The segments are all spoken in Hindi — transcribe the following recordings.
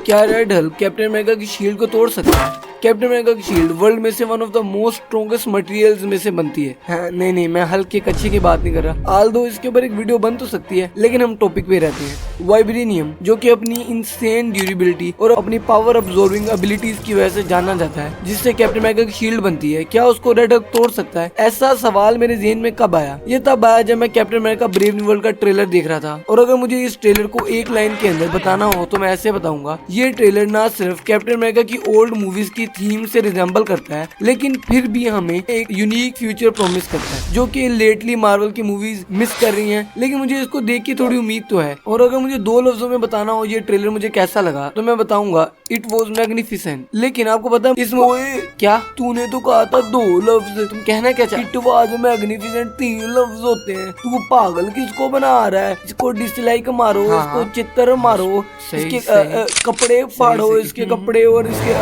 क्या रेड हल्क कैप्टन अमेरिका की शील्ड को तोड़ सकता है? कैप्टन अमेरिका की शील्ड वर्ल्ड में से one of the most strongest materials में से बनती है। हाँ, नहीं, मैं हल्क के कच्चे की बात नहीं कर रहा। आल्दो इसके ऊपर एक वीडियो बन तो सकती है, लेकिन हम टॉपिक पे रहते हैं। वाइब्रेनियम, जो कि अपनी इंसेन ड्यूरेबिलिटी और अपनी पावर अब्सॉर्बिंग एबिलिटीज की वजह से जाना जाता है, जिससे कैप्टन अमेरिका की शील्ड बनती है। क्या उसको रेड हल्क तोड़ सकता है? ऐसा सवाल मेरे ज़हन में कब आया? ये तब आया जब मैं captain America brave new world का ट्रेलर देख रहा था। और अगर मुझे इस ट्रेलर को एक लाइन के अंदर बताना हो तो मैं ऐसे बताऊंगा, ये ट्रेलर ना सिर्फ कैप्टन अमेरिका की ओल्ड मूवीज की थीम से रिजेंबल करता है, लेकिन फिर भी हमें एक यूनिक फ्यूचर प्रॉमिस करता है, जो कि लेटली मार्वल की मूवीज मिस कर रही हैं। लेकिन मुझे इसको देख के थोड़ी उम्मीद तो है। और अगर मुझे 2 लफ्जों में बताना हो ये ट्रेलर मुझे कैसा लगा, तो मैं बताऊंगा इट वॉज मैग्निफिसेंट। लेकिन आपको पता है इसमें क्या, तूने तो कहा था 2 लफ्ज, तुम कहना क्या चाहते? इट वॉज मैग्निफिसेंट 3 लफ्ज होते हैं। तू पागल किसको बना रहा है? इसको डिसलाइक मारो, इसको चित्र मारो, इसके कपड़े फाड़ो, इसके कपड़े और इसके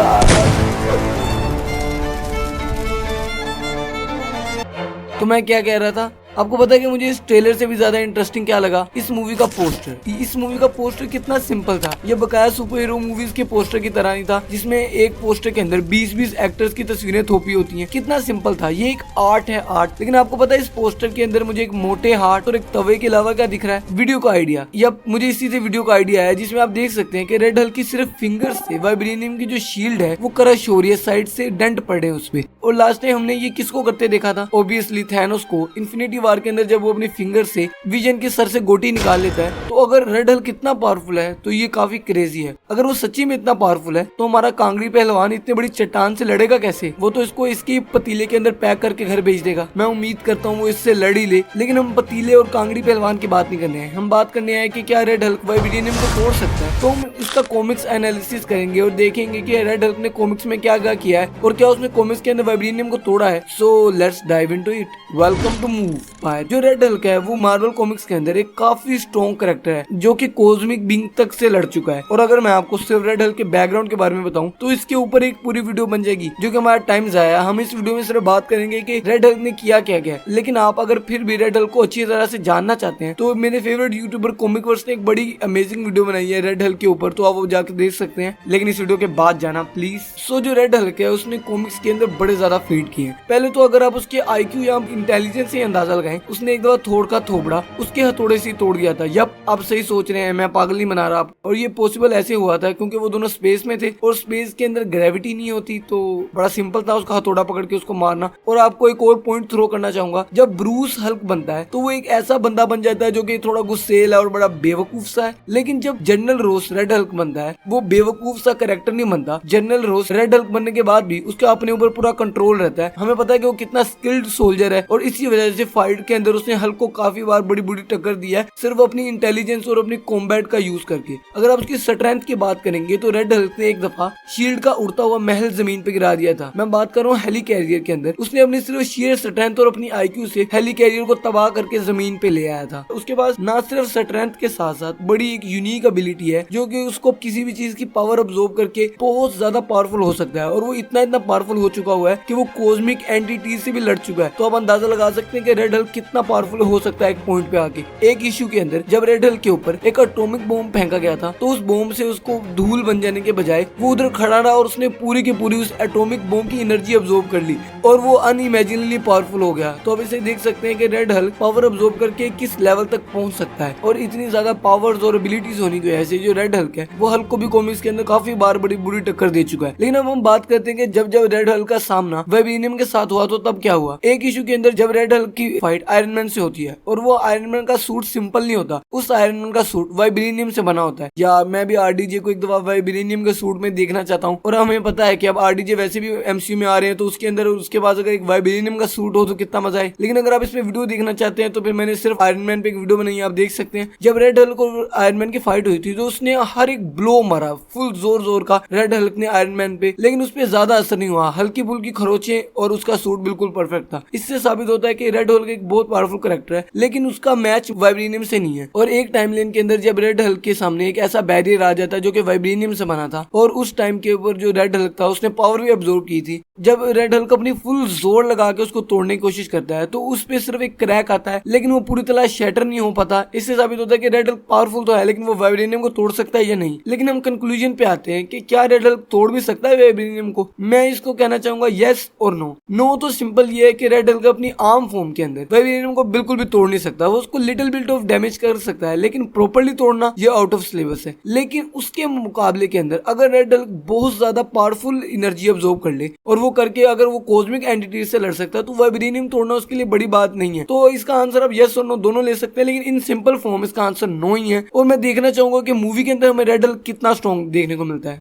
तो मैं क्या कह रहा था, आपको पता है कि मुझे इस ट्रेलर से भी ज्यादा इंटरेस्टिंग क्या लगा? इस मूवी का पोस्टर। इस मूवी का पोस्टर कितना सिंपल था। ये बकाया सुपर हीरो मूवीज के पोस्टर की तरह नहीं था, जिसमें एक पोस्टर के अंदर 20-20 एक्टर्स की तस्वीरें थोपी होती हैं। कितना सिंपल था। ये एक आर्ट है, आर्ट। लेकिन आपको पता है इस पोस्टर के अंदर मुझे एक मोटे हाथ और एक तवे के अलावा क्या दिख रहा है? वीडियो का आइडिया। या मुझे इसी से वीडियो का आइडिया है, जिसमें आप देख सकते हैं कि रेड हल्क की सिर्फ फिंगर्स से वाइब्रेनियम की जो शील्ड है वो क्रश हो रही है, साइड से डेंट पड़े उस पे। और लास्ट टाइम हमने ये किसको करते देखा था? ऑब्वियसली थैनोस को। इन्फिनिटी वार के अंदर जब वो अपनी फिंगर से विजन के सर से गोटी निकाल लेता है। तो अगर रेड हल्क इतना पावरफुल है तो ये काफी क्रेजी है। अगर वो सच्ची में इतना पावरफुल है तो हमारा कांगड़ी पहलवान इतने बड़ी चट्टान से लड़ेगा कैसे? वो तो इसको इसकी पतीले के अंदर पैक करके घर भेज देगा। मैं उम्मीद करता हूँ वो इससे लड़ ही ले। लेकिन हम पतीले और कांगड़ी पहलवान की बात नहीं करने हैं, हम बात करने हैं कि क्या रेड हल्क वाइब्रेनियम को तोड़ सकता है। तो हम इसका कॉमिक्स एनालिसिस करेंगे और देखेंगे कि रेड हल्क ने कॉमिक्स में क्या क्या किया है और क्या उसने कॉमिक्स के अंदर वाइब्रेनियम को तोड़ा है। So let's dive into it. Welcome to move by. जो रेड हल्क है वो मार्वल कॉमिक्स के अंदर एक काफी स्ट्रॉन्ग कैरेक्टर है, जो कि कॉस्मिक बीइंग तक से लड़ चुका है। और अगर मैं आपको सिर्फ रेड हल्क के बैकग्राउंड के बारे में बताऊं तो इसके ऊपर एक पूरी वीडियो बन जाएगी, जो कि हमारा टाइम जाया। हम इस वीडियो में सिर्फ बात करेंगे कि रेड हल्क ने किया क्या क्या। लेकिन आप अगर फिर भी रेड हल्क को अच्छी तरह से जानना चाहते हैं तो मेरे फेवरेट यूट्यूबर कॉमिकवर्स ने एक बड़ी अमेजिंग वीडियो बनाई है रेड हल्क के ऊपर, तो आप वो जाकर देख सकते हैं। लेकिन इस वीडियो के बाद जाना प्लीज। सो जो रेड हल्क है उसने कॉमिक्स के अंदर बड़े ज्यादा फीड किए हैं। पहले तो अगर आप उसके IQ या इंटेलिजेंस से अंदाजा लगाएं, उसने एक दफा थोड़ का थोबड़ा उसके हथौड़े से तोड़ गया था। यप, आप सही सोच रहे हैं, मैं पागल नहीं बना रहा। और ये पॉसिबल ऐसे हुआ था क्योंकि वो दोनों स्पेस में थे और स्पेस के अंदर ग्रेविटी नहीं होती, तो बड़ा सिंपल था उसका हथौड़ा पकड़ के उसको मारना। और आपको एक और पॉइंट थ्रो करना चाहूंगा, जब ब्रूस हल्क बनता है तो वो एक ऐसा बंदा बन जाता है जो कि थोड़ा गुस्सेल है और बड़ा बेवकूफ सा है। लेकिन जब जनरल रोस रेड हल्क बनता है, वो बेवकूफ सा कैरेक्टर नहीं बनता। जनरल रोस रेड हल्क बनने के बाद भी उसके अपने ऊपर पूरा कंट्रोल रहता है। हमें पता है कि वो कितना स्किल्ड सोल्जर है और इसी वजह से फाइट के अंदर उसने हल्क को काफी बार बड़ी बड़ी टक्कर दी है, सिर्फ अपनी इंटेलिजेंस और अपनी कॉम्बैट का यूज करके। अगर आप उसकी स्ट्रेंथ की बात करेंगे तो रेड हल्क ने एक दफा शील्ड का उड़ता हुआ महल जमीन पे गिरा दिया था। मैं बात कर रहा हूँ हेली कैरियर के अंदर। उसने अपनी सिर्फ शेयर स्ट्रेंथ और अपनी IQ से हेली कैरियर को तबाह करके जमीन पे ले आया था। उसके पास ना सिर्फ स्ट्रेंथ के साथ साथ बड़ी एक यूनिक एबिलिटी है, जो कि उसको किसी भी चीज की पावर अब्सॉर्ब करके बहुत ज्यादा पावरफुल हो सकता है। और वो इतना पावरफुल हो चुका हुआ है कि वो कॉस्मिक एंटिटी से भी लड़ चुका है। तो आप अंदाजा लगा सकते हैं कि रेड हल्क कितना पावरफुल हो सकता है एक पॉइंट पे आके। एक इश्यू के अंदर जब रेड हल्क के ऊपर एक एटॉमिक बॉम्ब फेंका गया था, तो उस बॉम्ब से उसको धूल बन जाने के बजाय वो उधर खड़ा रहा और उसने पूरी की पूरी उस एटॉमिक बॉम्ब की एनर्जी अब्सॉर्ब कर ली और वो अनइमेजिनेबली पावरफुल हो गया। तो अब इसे देख सकते हैं कि रेड हल्क पावर अब्सॉर्ब करके किस लेवल तक पहुंच सकता है। और इतनी ज्यादा पावर्स और एबिलिटीज होने की वजह से जो रेड हल्क है वो हल्क को भी कॉमिक्स के अंदर काफी बार बड़ी बुरी टक्कर दे चुका है। लेकिन अब हम बात करते हैं कि जब जब रेड हल्क का सामना वाइब्रेनियम के साथ हुआ तो तब क्या हुआ। एक इशू के अंदर जब रेड हल्क की फाइट आयरन मैन से होती है और वो आयरन मैन का सूट सिंपल नहीं होता, उस आयरन मैन का सूट वाइब्रेनियम से बना होता है। या मैं भी RDJ को एक दफा वाइब्रेनियम के सूट में देखना चाहता हूँ। और हमें पता है कि अब RDJ वैसे भी MCU में आ रहे हैं, तो उसके अंदर उसके पास अगर एक वाइब्रेनियम का सूट हो तो कितना मजा है। लेकिन अगर आप इसमें वीडियो देखना चाहते हैं तो फिर मैंने सिर्फ आयरन मैन पे एक वीडियो बनाई है, आप देख सकते हैं। जब रेड हल्क और आयरन मैन की फाइट हुई थी तो उसने हर एक ब्लो मारा फुल जोर का रेड हल्क ने आयरन मैन पे, लेकिन उस पर ज्यादा असर नहीं हुआ। हल्की फुल्की खरोचे और उसका सूट बिल्कुल परफेक्ट था। इससे साबित होता है कि रेड हल्क एक बहुत पावरफुल कैरेक्टर है, लेकिन उसका मैच वाइब्रेनियम से नहीं है। और एक टाइमलाइन के अंदर जब रेड हल्क के सामने एक ऐसा बैरियर आ जाता है जो कि वाइब्रेनियम से बना था, और उस टाइम के ऊपर जो रेड हल्क था उसने पावर भी अब्सॉर्ब की थी। जब रेड हल्क अपनी फुल जोर लगा के उसको तोड़ने की कोशिश करता है तो उस पे सिर्फ एक क्रैक आता है, लेकिन वो पूरी तरह शैटर नहीं हो पाता। इससे साबित होता है कि रेड हल्क पावरफुल तो है, लेकिन वो वाइब्रेनियम को तोड़ सकता है या नहीं। लेकिन हम कंक्लूजन पे आते हैं कि क्या रेड हल्क तोड़ भी सकता है वाइब्रेनियम को? मैं इसको कहना चाहूंगा यस और नो। नो तो सिंपल ये है कि रेड हल्क अपनी आर्म फॉर्म के अंदर वाइब्रेनियम को बिल्कुल भी तोड़ नहीं सकता। वो उसको लिटिल बिट ऑफ डैमेज कर सकता है, लेकिन प्रॉपर्ली तोड़ना ये आउट ऑफ सिलेबस है। लेकिन उसके मुकाबले के अंदर अगर रेड हल्क बहुत ज्यादा पावरफुल एनर्जी अब्सॉर्ब कर ले और वो करके अगर वो कॉस्मिक एंटिटी से लड़ सकता है तो वाइब्रेनियम तोड़ना उसके लिए बड़ी बात नहीं है। तो इसका आंसर आप यस और नो दोनों ले सकते हैं, लेकिन इन सिंपल फॉर्म इसका आंसर नो ही है। और मैं देखना चाहूंगा कि मूवी के अंदर हमें रेड हल्क कितना स्ट्रॉन्ग देखने को मिलता है।